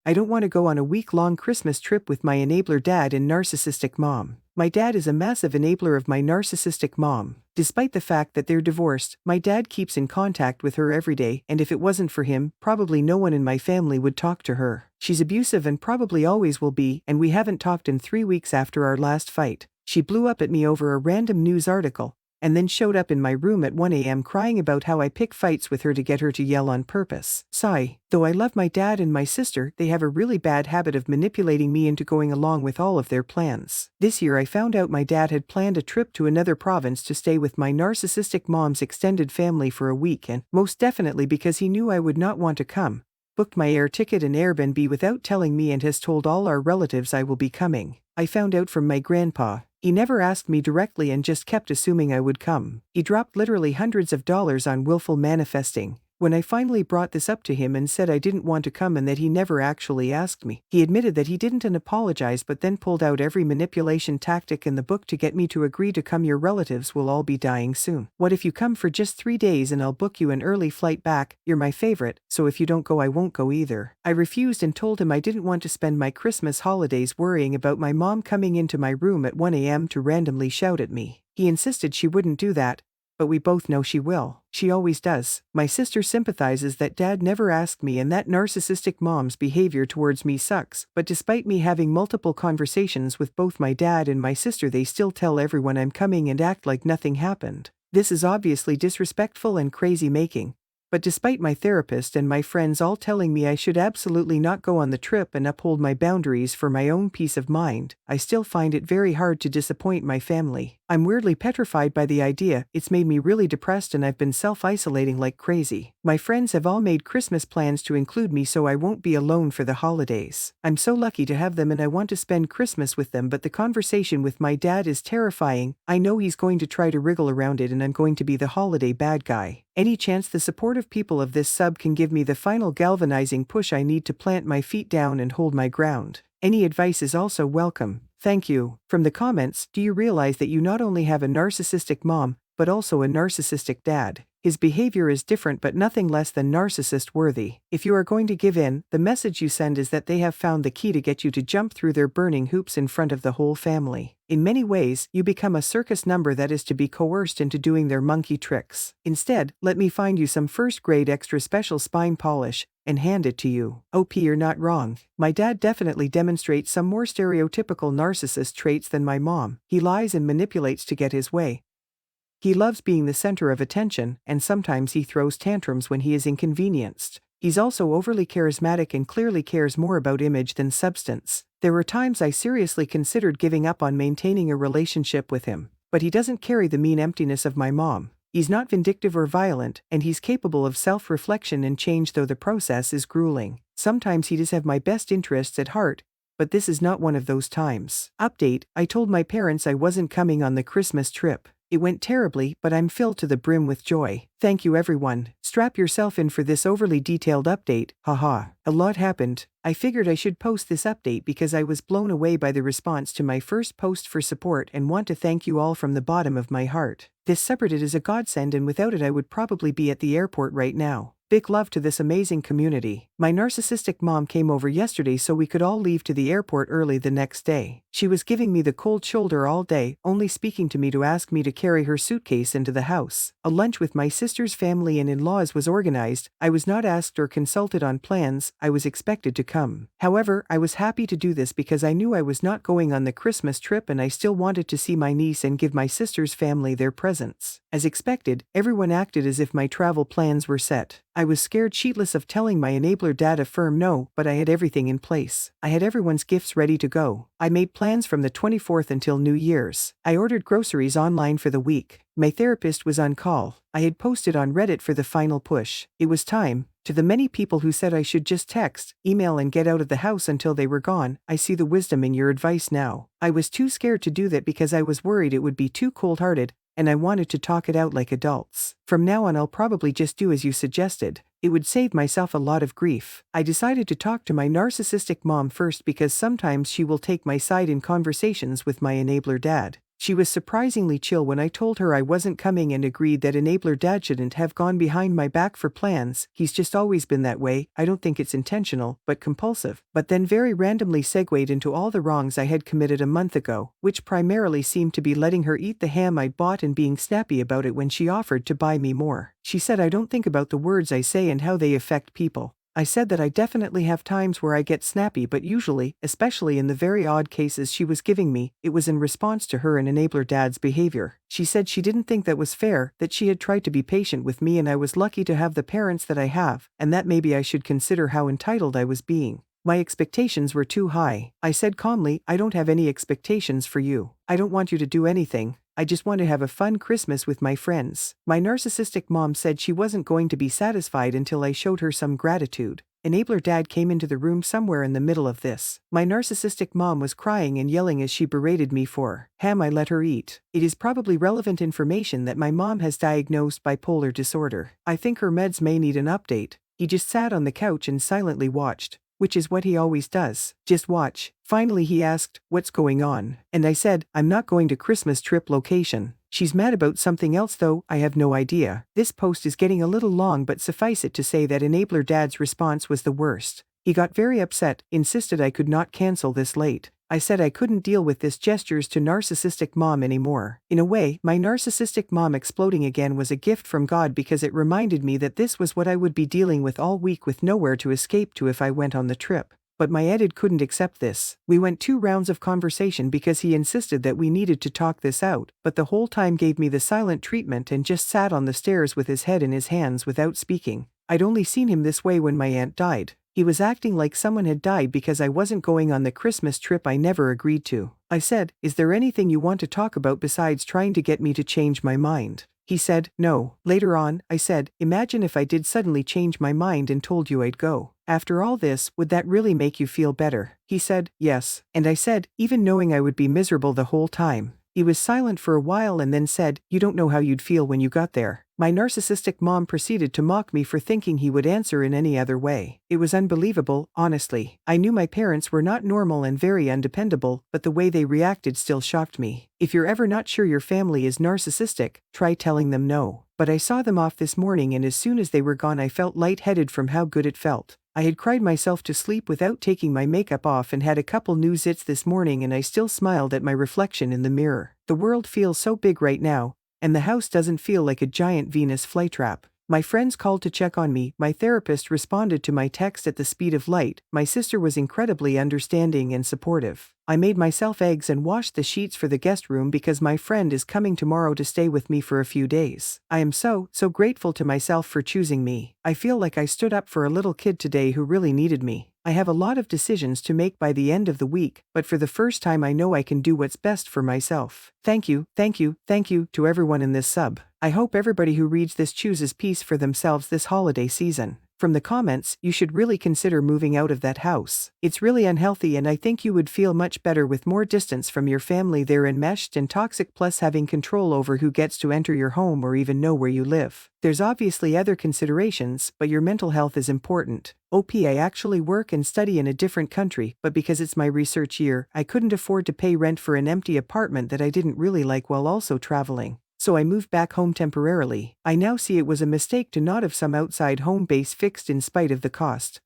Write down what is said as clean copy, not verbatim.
I don't want to go on a week-long Christmas trip with my enabler dad and narcissistic mom. My dad is a massive enabler of my narcissistic mom. Despite the fact that they're divorced, my dad keeps in contact with her every day, and if it wasn't for him, probably no one in my family would talk to her. She's abusive and probably always will be, and we haven't talked in 3 weeks after our last fight. She blew up at me over a random news article, and then showed up in my room at 1 a.m. crying about how I pick fights with her to get her to yell on purpose. Sigh. Though I love my dad and my sister, they have a really bad habit of manipulating me into going along with all of their plans. This year I found out my dad had planned a trip to another province to stay with my narcissistic mom's extended family for a week, and, most definitely because he knew I would not want to come, booked my air ticket and Airbnb without telling me and has told all our relatives I will be coming. I found out from my grandpa. He never asked me directly and just kept assuming I would come. He dropped literally hundreds of dollars on willful manifesting. When I finally brought this up to him and said I didn't want to come and that he never actually asked me, he admitted that he didn't and apologized, but then pulled out every manipulation tactic in the book to get me to agree to come. Your relatives will all be dying soon. What if you come for just 3 days and I'll book you an early flight back? You're my favorite, so if you don't go I won't go either. I refused and told him I didn't want to spend my Christmas holidays worrying about my mom coming into my room at 1 a.m. to randomly shout at me. He insisted she wouldn't do that, but we both know she will. She always does. My sister sympathizes that dad never asked me and that narcissistic mom's behavior towards me sucks, but despite me having multiple conversations with both my dad and my sister, they still tell everyone I'm coming and act like nothing happened. This is obviously disrespectful and crazy making. But despite my therapist and my friends all telling me I should absolutely not go on the trip and uphold my boundaries for my own peace of mind, I still find it very hard to disappoint my family. I'm weirdly petrified by the idea. It's made me really depressed and I've been self-isolating like crazy. My friends have all made Christmas plans to include me so I won't be alone for the holidays. I'm so lucky to have them and I want to spend Christmas with them, but the conversation with my dad is terrifying. I know he's going to try to wriggle around it and I'm going to be the holiday bad guy. Any chance the supportive people of this sub can give me the final galvanizing push I need to plant my feet down and hold my ground? Any advice is also welcome. Thank you. From the comments, do you realize that you not only have a narcissistic mom, but also a narcissistic dad? His behavior is different but nothing less than narcissist-worthy. If you are going to give in, the message you send is that they have found the key to get you to jump through their burning hoops in front of the whole family. In many ways, you become a circus number that is to be coerced into doing their monkey tricks. Instead, let me find you some first-grade extra special spine polish and hand it to you. OP, you're not wrong. My dad definitely demonstrates some more stereotypical narcissist traits than my mom. He lies and manipulates to get his way. He loves being the center of attention, and sometimes he throws tantrums when he is inconvenienced. He's also overly charismatic and clearly cares more about image than substance. There were times I seriously considered giving up on maintaining a relationship with him, but he doesn't carry the mean emptiness of my mom. He's not vindictive or violent, and he's capable of self-reflection and change, though the process is grueling. Sometimes he does have my best interests at heart, but this is not one of those times. Update: I told my parents I wasn't coming on the Christmas trip. It went terribly, but I'm filled to the brim with joy. Thank you everyone. Strap yourself in for this overly detailed update. Haha. A lot happened. I figured I should post this update because I was blown away by the response to my first post for support and want to thank you all from the bottom of my heart. This subreddit is a godsend and without it I would probably be at the airport right now. Big love to this amazing community. My narcissistic mom came over yesterday so we could all leave to the airport early the next day. She was giving me the cold shoulder all day, only speaking to me to ask me to carry her suitcase into the house. A lunch with my sister's family and in-laws was organized. I was not asked or consulted on plans. I was expected to come. However, I was happy to do this because I knew I was not going on the Christmas trip and I still wanted to see my niece and give my sister's family their presents. As expected, everyone acted as if my travel plans were set. I was scared shitless of telling my enabler dad a firm no, but I had everything in place. I had everyone's gifts ready to go. I made plans from the 24th until New Year's. I ordered groceries online for the week. My therapist was on call. I had posted on Reddit for the final push. It was time. To the many people who said I should just text, email and get out of the house until they were gone, I see the wisdom in your advice now. I was too scared to do that because I was worried it would be too cold-hearted, and I wanted to talk it out like adults. From now on I'll probably just do as you suggested. It would save myself a lot of grief. I decided to talk to my narcissistic mom first because sometimes she will take my side in conversations with my enabler dad. She was surprisingly chill when I told her I wasn't coming and agreed that enabler dad shouldn't have gone behind my back for plans. He's just always been that way. I don't think it's intentional, but compulsive. But then very randomly segued into all the wrongs I had committed a month ago, which primarily seemed to be letting her eat the ham I'd bought and being snappy about it when she offered to buy me more. She said I don't think about the words I say and how they affect people. I said that I definitely have times where I get snappy, but usually, especially in the very odd cases she was giving me, it was in response to her and enabler dad's behavior. She said she didn't think that was fair, that she had tried to be patient with me and I was lucky to have the parents that I have, and that maybe I should consider how entitled I was being. My expectations were too high. I said calmly, I don't have any expectations for you. I don't want you to do anything. I just want to have a fun Christmas with my friends. My narcissistic mom said she wasn't going to be satisfied until I showed her some gratitude. Enabler dad came into the room somewhere in the middle of this. My narcissistic mom was crying and yelling as she berated me for ham I let her eat. It is probably relevant information that my mom has diagnosed bipolar disorder. I think her meds may need an update. He just sat on the couch and silently watched, which is what he always does. Just watch. Finally he asked, what's going on? And I said, I'm not going to Christmas trip location. She's mad about something else though, I have no idea. This post is getting a little long, but suffice it to say that enabler dad's response was the worst. He got very upset, insisted I could not cancel this late. I said I couldn't deal with this gestures to narcissistic mom anymore. In a way, my narcissistic mom exploding again was a gift from God because it reminded me that this was what I would be dealing with all week with nowhere to escape to if I went on the trip. But my edit couldn't accept this. We went 2 rounds of conversation because he insisted that we needed to talk this out, but the whole time gave me the silent treatment and just sat on the stairs with his head in his hands without speaking. I'd only seen him this way when my aunt died. He was acting like someone had died because I wasn't going on the Christmas trip I never agreed to. I said, is there anything you want to talk about besides trying to get me to change my mind? He said, no. Later on, I said, imagine if I did suddenly change my mind and told you I'd go. After all this, would that really make you feel better? He said, yes. And I said, even knowing I would be miserable the whole time. He was silent for a while and then said, you don't know how you'd feel when you got there. My narcissistic mom proceeded to mock me for thinking he would answer in any other way. It was unbelievable, honestly. I knew my parents were not normal and very undependable, but the way they reacted still shocked me. If you're ever not sure your family is narcissistic, try telling them no. But I saw them off this morning and as soon as they were gone I felt lightheaded from how good it felt. I had cried myself to sleep without taking my makeup off and had a couple new zits this morning and I still smiled at my reflection in the mirror. The world feels so big right now, and the house doesn't feel like a giant Venus flytrap. My friends called to check on me, my therapist responded to my text at the speed of light, my sister was incredibly understanding and supportive. I made myself eggs and washed the sheets for the guest room because my friend is coming tomorrow to stay with me for a few days. I am so grateful to myself for choosing me. I feel like I stood up for a little kid today who really needed me. I have a lot of decisions to make by the end of the week, but for the first time I know I can do what's best for myself. Thank you to everyone in this sub. I hope everybody who reads this chooses peace for themselves this holiday season. From the comments, you should really consider moving out of that house. It's really unhealthy and I think you would feel much better with more distance from your family. They're enmeshed and toxic, plus having control over who gets to enter your home or even know where you live. There's obviously other considerations, but your mental health is important. I actually work and study in a different country, but because it's my research year, I couldn't afford to pay rent for an empty apartment that I didn't really like while also traveling. So I moved back home temporarily. I now see it was a mistake to not have some outside home base fixed in spite of the cost.